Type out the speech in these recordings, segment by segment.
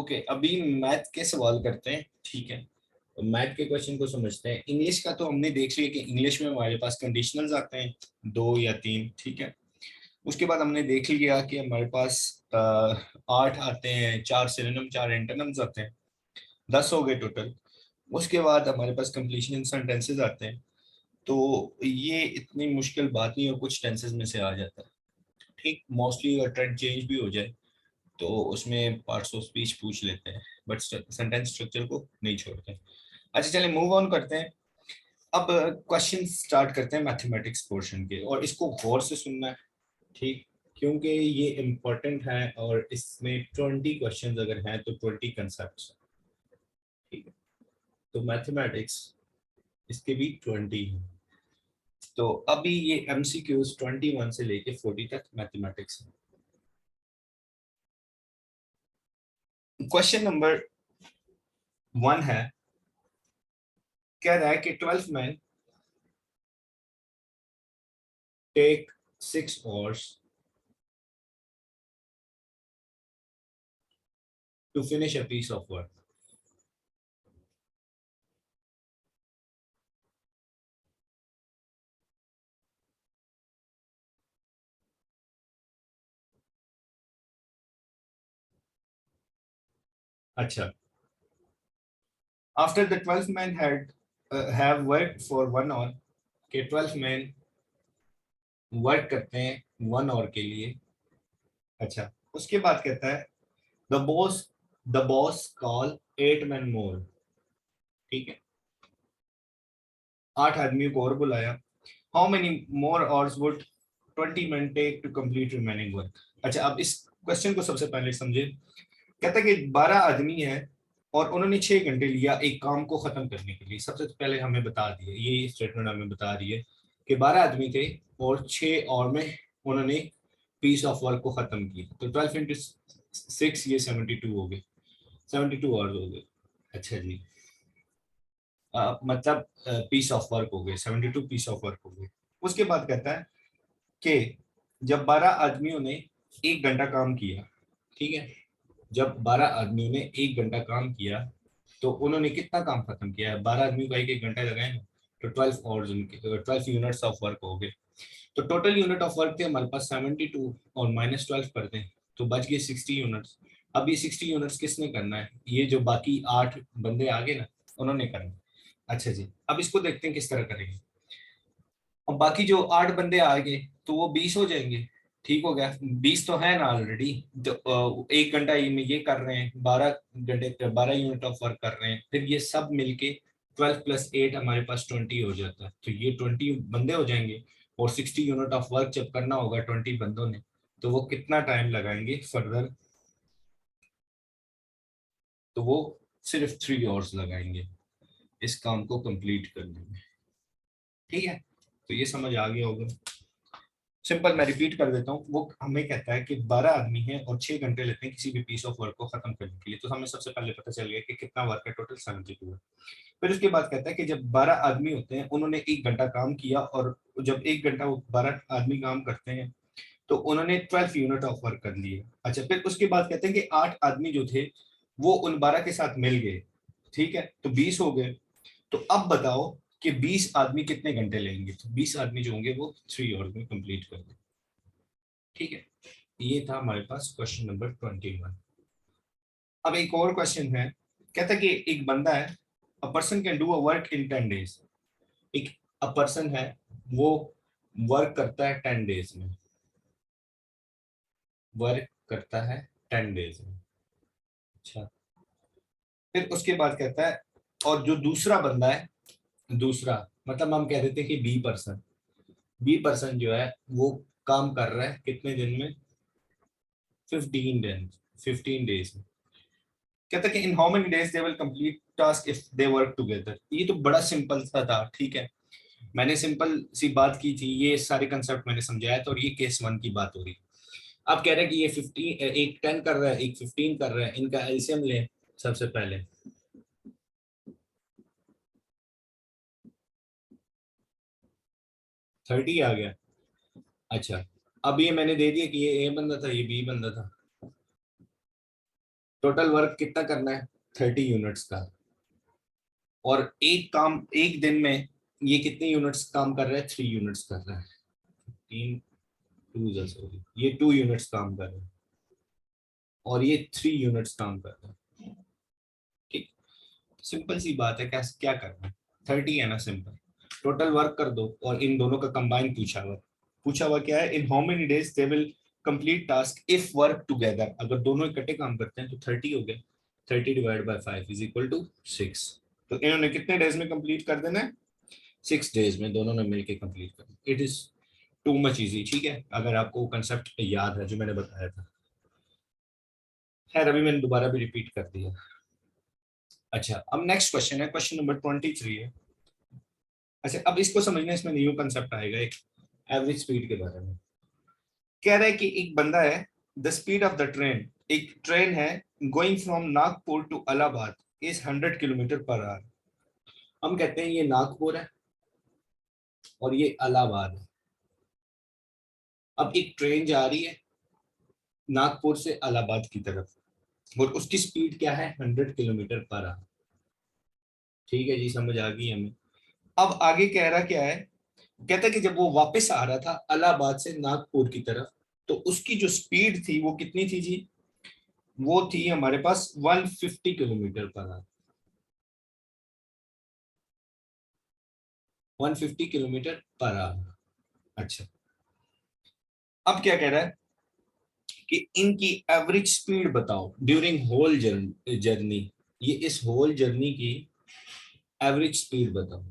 Okay, अभी math के सवाल करते हैं। ठीक है, तो मैथ के क्वेश्चन को समझते हैं। इंग्लिश का तो हमने देख लिया कि इंग्लिश में हमारे पास कंडीशनल्स आते हैं 2 या 3। ठीक है, उसके बाद हमने देख लिया कि हमारे पास 8 आते हैं, 4 सिनोनिम 4 एंटोनिम्स आते हैं, 10 हो गए टोटल। उसके बाद हमारे पास कंप्लीशन इन सेंटेंसेस आते हैं। तो ये इतनी मुश्किल बात नहीं, और कुछ टेंसेस में से आ जाता है। ठीक, मोस्टली अगर ट्रेंड चेंज भी हो जाए तो उसमें पार्ट्स ऑफ स्पीच पूछ लेते हैं, बट सेंटेंस स्ट्रक्चर को नहीं छोड़ते। अच्छा, चलिए मूव ऑन करते हैं। अब क्वेश्चन स्टार्ट करते हैं मैथमेटिक्स पोर्शन के, और इसको गौर से सुनना है। ठीक, क्योंकि ये इम्पोर्टेंट है, और इसमें 20 क्वेश्चन अगर हैं तो 20 कंसेप्ट। ठीक है, तो मैथमेटिक्स इसके भी 20 हैं। तो अभी ये MCQs 21 से लेके 40 तक मैथमेटिक्स है। क्वेश्चन नंबर 1 है, कह रहा है कि 12 man take 6 hours to finish a piece of work. अच्छा, after the 12th man had have worked for 1 hour, के 12 मैन वर्क करते हैं 1 hour के लिए। अच्छा, उसके बाद कहता है the boss call 8 men more. ठीक है, 8 आदमियों को और बुलाया। How many more hours would 20 men take to complete remaining work. अच्छा, अब इस क्वेश्चन को सबसे पहले समझे। कहता है कि 12 आदमी है और उन्होंने 6 घंटे लिया एक काम को खत्म करने के लिए। सबसे पहले हमें बता दिए, ये स्टेटमेंट हमें बता रही है कि 12 आदमी थे और 6 और में उन्होंने पीस ऑफ वर्क को खत्म किया। तो 12 × 6 ये 72 हो गए, 72 आवर्स हो गए। अच्छा जी, मतलब पीस ऑफ वर्क हो गए, 72 पीस ऑफ वर्क हो गए। उसके बाद कहता है कि जब 12 आदमियों ने 1 घंटा काम किया। ठीक है, जब 12 आदमियों ने 1 घंटा काम किया तो उन्होंने कितना काम खत्म किया है? 12 आदमी को 1 1 घंटा लगाए ना, तो 12 आवर्स उनके 12 यूनिट्स ऑफ वर्क हो गए। तो टोटल यूनिट ऑफ वर्क थे हमारे पास 72, और -12 कर दें तो बच गए 60 यूनिट्स। अब ये 60 यूनिट्स किसने करना है? ये जो बाकी 8 बंदे आगे ना, उन्होंने करना है। अच्छा जी, अब इसको देखते हैं किस तरह करेंगे। अब बाकी जो 8 बंदे आ गए तो वो 20 हो जाएंगे। ठीक हो गया, 20 तो है ना ऑलरेडी। तो 1 घंटा ये कर रहे हैं, 12 घंटे 12 यूनिट ऑफ वर्क कर रहे हैं, फिर ये सब मिलके 12 + 8 हमारे पास 20 हो जाता है। तो ये 20 बंदे हो जाएंगे, और 60 यूनिट ऑफ वर्क जब करना होगा 20 बंदों ने, तो वो कितना टाइम लगाएंगे फर्दर? तो वो सिर्फ 3 आवर्स लगाएंगे इस काम को कंप्लीट करने में। ठीक है, तो ये समझ आ गया होगा। सिंपल मैं रिपीट कर देता हूँ। वो हमें कहता है कि 12 आदमी हैं और 6 घंटे लेते हैं किसी भी पीस ऑफ वर्क को खत्म करने के लिए। तो हमें सबसे पहले पता चल गया कि कितना वर्क है, टोटल 72 है। फिर उसके बाद कहता है कि जब 12 आदमी होते हैं उन्होंने 1 घंटा काम किया, और जब 1 घंटा वो 12 आदमी काम करते हैं तो उन्होंने 12 यूनिट ऑफ वर्क कर लिए। अच्छा, फिर उसके बाद कहते हैं कि 8 आदमी जो थे वो उन 12 के साथ मिल गए। ठीक है, तो 20 हो गए। तो अब बताओ कि 20 आदमी कितने घंटे लेंगे? तो 20 आदमी जो होंगे वो 3 आवर्स में कंप्लीट कर देंगे। ठीक है, ये था हमारे पास क्वेश्चन नंबर 21। अब एक और क्वेश्चन है, कहता है कि एक बंदा है, a person can do a work in 10 days। एक अ पर्सन है, वो वर्क करता है 10 days में, वर्क करता है 10 days में। अच्छा, फिर उसके बाद कहता है, और जो दूसरा बंदा है, दूसरा मतलब हम कह देते हैं कि बी पर्सन जो है वो काम कर रहा है कितने दिन में? 15 दिन, 15 days में। कहता है कि in how many days they will complete task if they work together. ये तो बड़ा सिंपल सा था। ठीक है, मैंने सिंपल सी बात की थी, ये सारे कंसेप्ट मैंने समझाया था, और ये केस 1 की बात हो रही है। अब कह रहे हैं कि ये 15, एक 10 कर रहा है, एक 15 कर रहा है, इनका एलसीएम ले सबसे पहले। 30 आ गया। अच्छा, अब ये मैंने दे दिया कि ये ए बंदा था, ये बी बंदा था। टोटल वर्क कितना करना है, 30 यूनिट्स का। और एक दिन में ये कितने यूनिट्स काम कर रहा है, 3 यूनिट्स कर रहा है। 3 सॉरी, ये 2 यूनिट्स काम कर रहे हैं और ये 3 यूनिट्स काम कर रहे हैं। ठीक, सिंपल सी बात है, कैसे क्या करना है, 30 है ना, सिंपल। टोटल वर्क कर दो और इन दोनों का कंबाइन पूछा हुआ क्या है, in how many days they will complete task if work together. अगर दोनों इकट्ठे काम करते हैं तो 30 हो गया, 30 divide by 5 is equal to 6। तो इन्होंने कितने डेज में कंप्लीट कर देना है, 6 डेज में दोनों ने मिलकर कंप्लीट करना। It is too much easy. ठीक है, अगर आपको कंसेप्ट याद है जो मैंने बताया था। खैर अभी मैंने दोबारा भी रिपीट कर दिया। अच्छा, अब नेक्स्ट क्वेश्चन है, क्वेश्चन नंबर 23 है। अच्छा, अब इसको समझने इसमें न्यू कंसेप्ट आएगा, एक एवरेज स्पीड के बारे में। कह रहा है कि एक बंदा है, the speed of the train, एक ट्रेन है going from Nagpur to Allahabad is 100 kilometre per hour. हम कहते हैं ये नागपुर है और ये इलाहाबाद है। अब एक ट्रेन जा रही है नागपुर से इलाहाबाद की तरफ और उसकी स्पीड क्या है, 100 किलोमीटर पर आवर। ठीक है जी, समझ आ गई हमें। अब आगे कह रहा क्या है, कहता है कि जब वो वापस आ रहा था इलाहाबाद से नागपुर की तरफ, तो उसकी जो स्पीड थी वो कितनी थी जी, वो थी हमारे पास 150 kilometre per our. 150 kilometre per our. अच्छा, अब क्या कह रहा है कि इनकी एवरेज स्पीड बताओ ड्यूरिंग होल जर्नी। ये इस होल जर्नी की एवरेज स्पीड बताओ।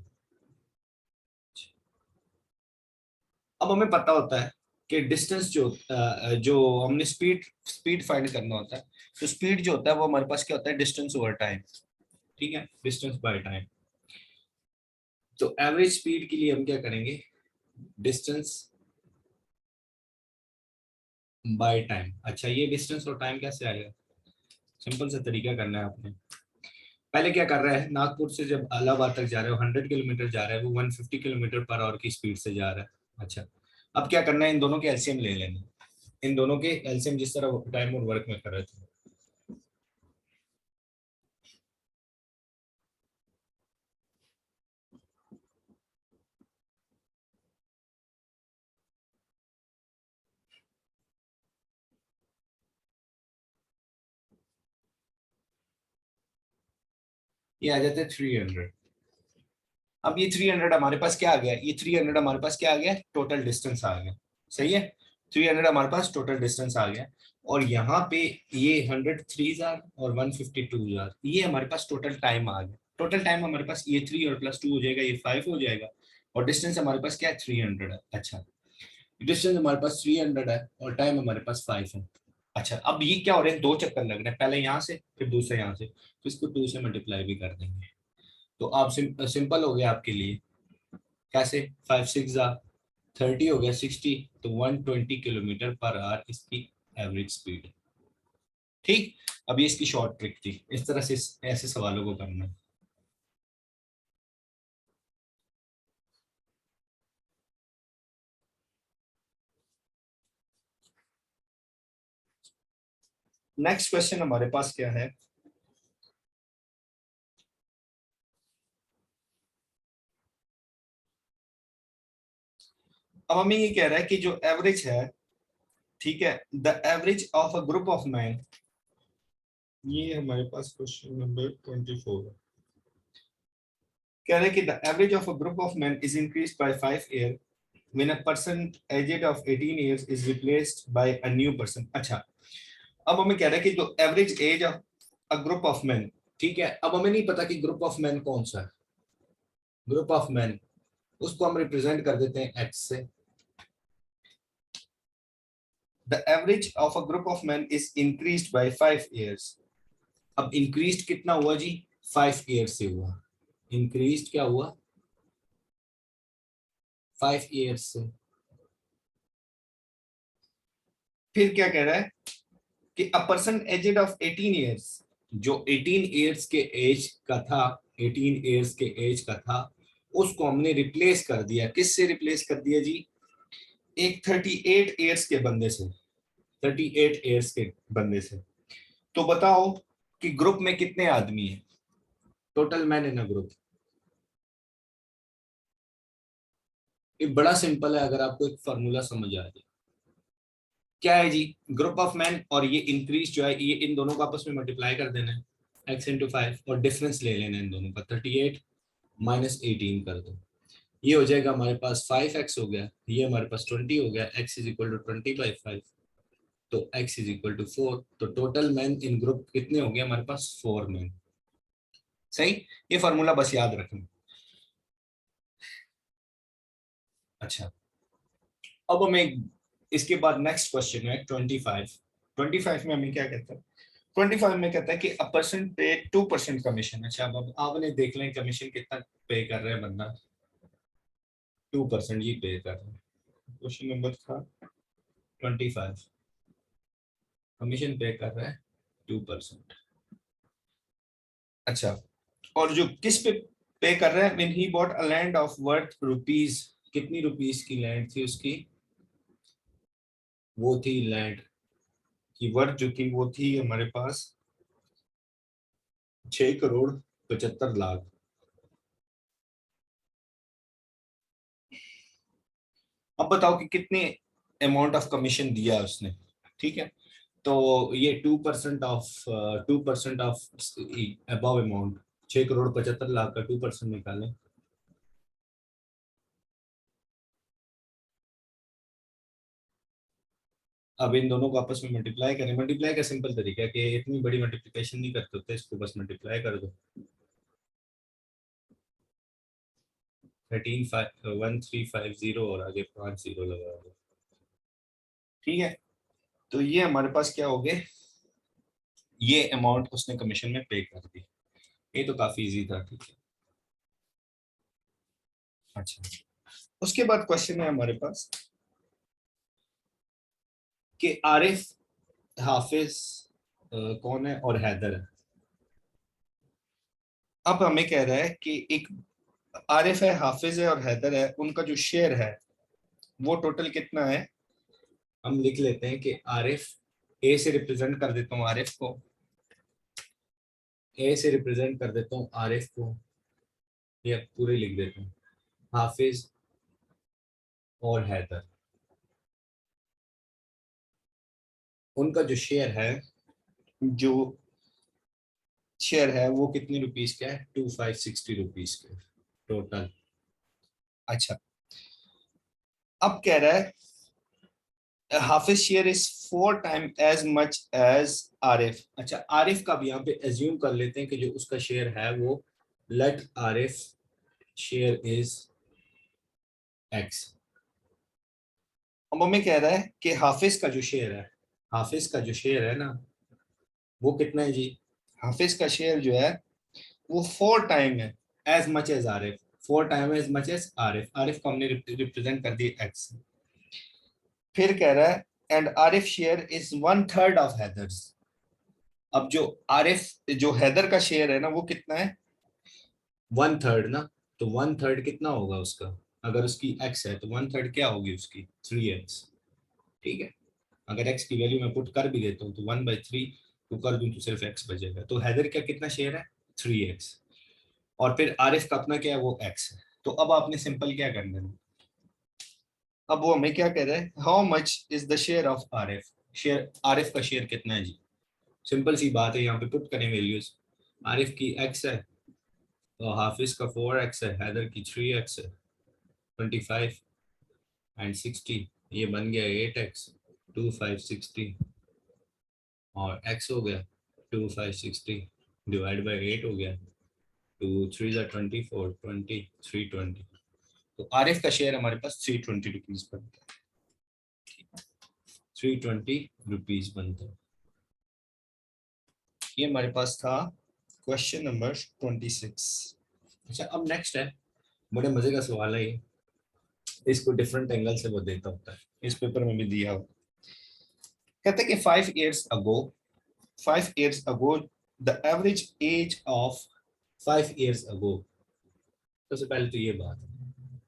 अब हमें पता होता है कि डिस्टेंस जो हमने स्पीड स्पीड फाइंड करना होता है, तो स्पीड जो होता है वो हमारे पास क्या होता है, डिस्टेंस ओवर टाइम। ठीक है, डिस्टेंस बाय टाइम। तो एवरेज स्पीड के लिए हम क्या करेंगे, डिस्टेंस बाय टाइम। अच्छा, ये डिस्टेंस और टाइम कैसे आएगा, सिंपल सा तरीका करना है आपने। पहले क्या कर रहा है, नागपुर से जब इलाहाबाद तक जा रहा है, 100 किलोमीटर जा रहा है, वो 150 किलोमीटर पर आवर की स्पीड से जा रहा है। अच्छा, अब क्या करना है, इन दोनों के एलसीएम ले लेना। इन दोनों के एलसीएम जिस तरह टाइम और वर्क में कर रहे थे। ये आ जाते 300। अब ये 300 हमारे पास क्या आ गया, ये 300 हमारे पास क्या आ गया, टोटल डिस्टेंस आ गया। सही है, 300 हमारे पास टोटल डिस्टेंस आ गया। और यहाँ पे ये 100 3 और 152 ये हमारे पास टोटल टाइम आ गया। टोटल टाइम हमारे पास ये 3 और +2 हो जाएगा, ये 5 हो जाएगा। और डिस्टेंस हमारे पास क्या है, 300 है। अच्छा, डिस्टेंस हमारे पास 300 है और टाइम हमारे पास 5 है। अच्छा, अब ये क्या हो रहा है, 2 चक्कर लग रहे हैं, पहले यहाँ से फिर दूसरे यहाँ से, तो इसको 2 से मल्टीप्लाई भी कर देंगे। तो आप सिंपल हो गया आपके लिए। कैसे, 5 6 30 हो गया 60, तो 120 किलोमीटर पर आवर इसकी एवरेज स्पीड। ठीक, अब ये इसकी शॉर्ट ट्रिक थी, इस तरह से ऐसे सवालों को करना है। नेक्स्ट क्वेश्चन हमारे पास क्या है, अब हमें ये कह रहा है कि जो एवरेज है, ठीक है, the average of a group of man, ये हमारे पास क्वेश्चन नंबर 24 है। कह रहे हैं कि the average of a group of man is increased by 5 year when a person aged of 18 years is replaced by a new person. अच्छा, अब हमें कह रहा है कि जो average age of a group of man, ठीक है, अब हमें नहीं पता कि ग्रुप ऑफ मैन कौन सा है। ग्रुप ऑफ मैन, उसको हम रिप्रेजेंट कर देते हैं एक्स से। The average of a group of man is increased by 5 years. अब इंक्रीज्ड कितना हुआ जी, 5 ईयर्स से हुआ। इंक्रीज्ड क्या हुआ, 5 ईयर्स से। फिर क्या कह रहा है कि a person aged of 18 years, जो 18 इयर्स के एज का था, 18 इयर्स के एज का था, उसको हमने रिप्लेस कर दिया। किससे रिप्लेस कर दिया जी, एक 38 इयर्स के बंदे से। 38 इयर्स के बंदे से। तो बताओ कि ग्रुप में कितने आदमी हैं, total man in a group. ये बड़ा सिंपल है, अगर आपको एक फॉर्मूला समझ आ जाए। क्या है जी, ग्रुप ऑफ मैन और ये इंक्रीज जो है, ये इन दोनों को आपस में मल्टीप्लाई कर देना है, x इंटू 5, और डिफरेंस ले लेना है इन दोनों का, 38 माइनस 18 कर दो। ये हो जाएगा हमारे पास 5x हो गया, ये हमारे पास 20 हो गया, x इज इक्वल टू 20/5, तो x इज इक्वल टू 4। तो टोटल मैन इन ग्रुप कितने हो गए हमारे पास, 4 मैन। सही, ये फॉर्मूला बस याद रखना। अच्छा, अब हमें इसके बाद नेक्स्ट क्वेश्चन है 25। 25 में हमें क्या कहता है, 25 में कहता है कि अ पर्सन पे 2% कमीशन। अच्छा, अब आपने देख लें कमीशन कितना पे कर रहा है बंदा, 2% ही पे कर रहा है। क्वेश्चन नंबर था 25, कमीशन पे कर रहा है 2%। अच्छा, और जो किस पे कर रहा है, when he bought a land of worth rupees, कितनी रुपीस की लैंड थी उसकी, वो थी लैंड की वर्थ जो थी वो थी हमारे पास 6 करोड़ 75 लाख। अब बताओ कि कितने अमाउंट ऑफ कमीशन दिया उसने। ठीक है, तो ये 2% of 2% of above amount, 6 crore 75 lakh का 2% निकालें। अब इन दोनों को आपस में मल्टीप्लाई करें। मल्टीप्लाई का सिंपल तरीका है कि इतनी बड़ी मल्टीप्लिकेशन नहीं करते होते, इसको बस मल्टीप्लाई कर दो। 13,1350 और आगे 5 जीरो लगा दो। ठीक है, तो ये हमारे पास क्या हो गए, ये अमाउंट उसने कमीशन में पे कर दी। ये तो काफी इजी था। ठीक है, अच्छा, उसके बाद क्वेश्चन है हमारे पास कि आरिफ, हाफिज कौन है और हैदर है। अब हमें कह रहा है कि एक आरिफ है, हाफिज है और हैदर है, उनका जो शेयर है वो टोटल कितना है। हम लिख लेते हैं कि आरिफ, ए से रिप्रेजेंट कर देता हूँ आरिफ को, ए से रिप्रेजेंट कर देता हूँ आरिफ को, ये पूरे लिख देता हूँ, हाफिज और हैदर, उनका जो शेयर है वो कितनी रुपीस का है, 2560 रुपीज का टोटल। अच्छा, अब कह रहा है Hafiz share is 4 time as much as Arif. अच्छा, आरिफ का भी यहाँ पे एज्यूम कर लेते हैं कि जो उसका शेयर है वो, let Arif share is x. अब हमें कह रहा है कि हाफिज का जो शेयर है, हाफिज का जो शेयर है ना वो कितना है जी, हाफिज का शेयर जो है वो 4 टाइम है as much as Arif, 4 time as much as Arif. Arif को हमने रिप्रेजेंट कर दिया एक्स। फिर कह रहा है and Arif share is 1/3 of Haider's. अब जो आरिफ, जो हैदर का शेयर है ना वो कितना है, 1/3 ना, तो 1/3 कितना होगा उसका, अगर उसकी एक्स है तो 1/3 क्या होगी उसकी, 3x। ठीक है, अगर एक्स की वैल्यू मैं पुट कर भी देता हूँ तो 1/3 को कर दूं तो सिर्फ एक्स बचेगा। तो हैदर का कितना शेयर है, 3x, और फिर आरिफ का अपना क्या है, वो एक्स है। तो अब आपने सिंपल क्या करना है, अब वो हमें क्या कह रहा है, how much is the share of Arif, share Arif का शेयर कितना है जी। सिंपल सी बात है, यहाँ पे पुट करें वैल्यूज, आरिफ की एक्स है, तो हाफिज का 4x है, हैदर की 3x है, 25 एंड 60, ये बन गया 8x, 2560, और x हो गया 2560 डिवाइड बाई 8 हो गया, 2 3 ज़ा 24, 20, 320। तो आरिफ का शेयर हमारे पास 320 रुपीज बनता है, 320 रुपीज बनता है। ये हमारे पास था क्वेश्चन नंबर 26। अच्छा, अब नेक्स्ट है, बड़े मजे का सवाल है ये, इसको डिफरेंट एंगल से वो देता होता है, इस पेपर में भी दिया हो। कहते हैं कि 5 years ago the average age of 5 years ago, सबसे पहले तो ये बात है,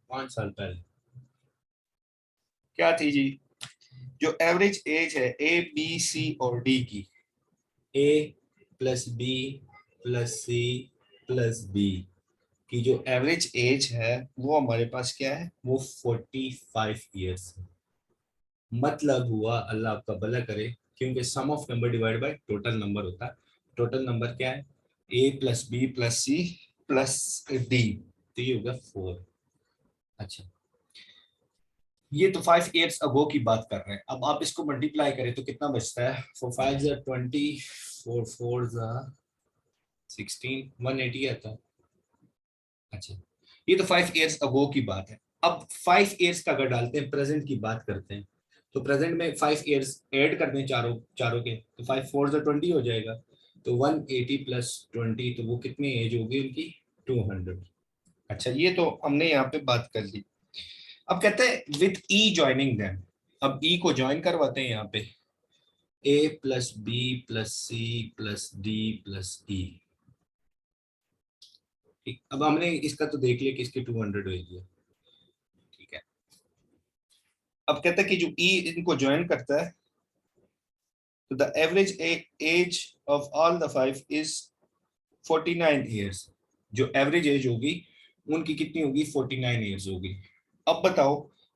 5 साल पहले क्या थी जी, जो एवरेज एज है ए बी सी और डी की, A plus B plus C plus B की जो एवरेज एज है वो हमारे पास क्या है, वो 45 ईयर्स है। मतलब हुआ, अल्लाह आपका भला करे, क्योंकि sum of number divide by total number होता है। टोटल नंबर क्या है, A plus B plus C plus D, तो ये होगा 4। अच्छा, ये तो 5 ईयर्स अगो की बात कर रहे हैं। अब आप इसको मल्टीप्लाई करें तो कितना बचता है, 4 5 20, 4 4 16, 180 आता है। अच्छा, ये तो 5 ईयर्स अगो की बात है। अब 5 ईयर्स का अगर डालते हैं, प्रेजेंट की बात करते हैं, तो प्रेजेंट में 5 ईयर्स ऐड कर दें चारों चारों के, तो 5 4 20 हो जाएगा। तो 180 प्लस 20, तो वो कितनी एज होगी उनकी, 200। अच्छा, ये तो हमने यहाँ पे बात कर ली। अब कहते हैं विथ ई ज्वाइनिंग देम। अब ई को ज्वाइन करवाते हैं यहाँ पे, A plus B plus C plus D plus E. ठीक, अब हमने इसका तो देख लिया कि इसकी 200 होगी। ठीक है, अब कहता है कि जो ई इनको ज्वाइन करता है, तो the average age of all the 5 is 49 years. जो एवरेज एज होगी उनकी कितनी होगी, 49 ईयर्स होगी। अब बताओ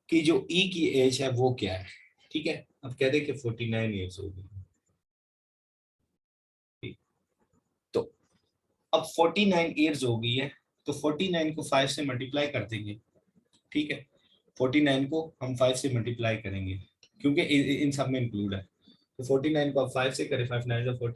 कि जो ई की एज है वो क्या है। ठीक है, अब कह दे कि 49 ईयर्स होगी। ठीक, तो अब 49 ईयर्स हो गई है, तो 49 को 5 से मल्टीप्लाई कर देंगे। ठीक है, 49 को हम 5 से मल्टीप्लाई करेंगे क्योंकि इन सब में इंक्लूड है। तो 49 को आप 5 से करें, 5 9 40।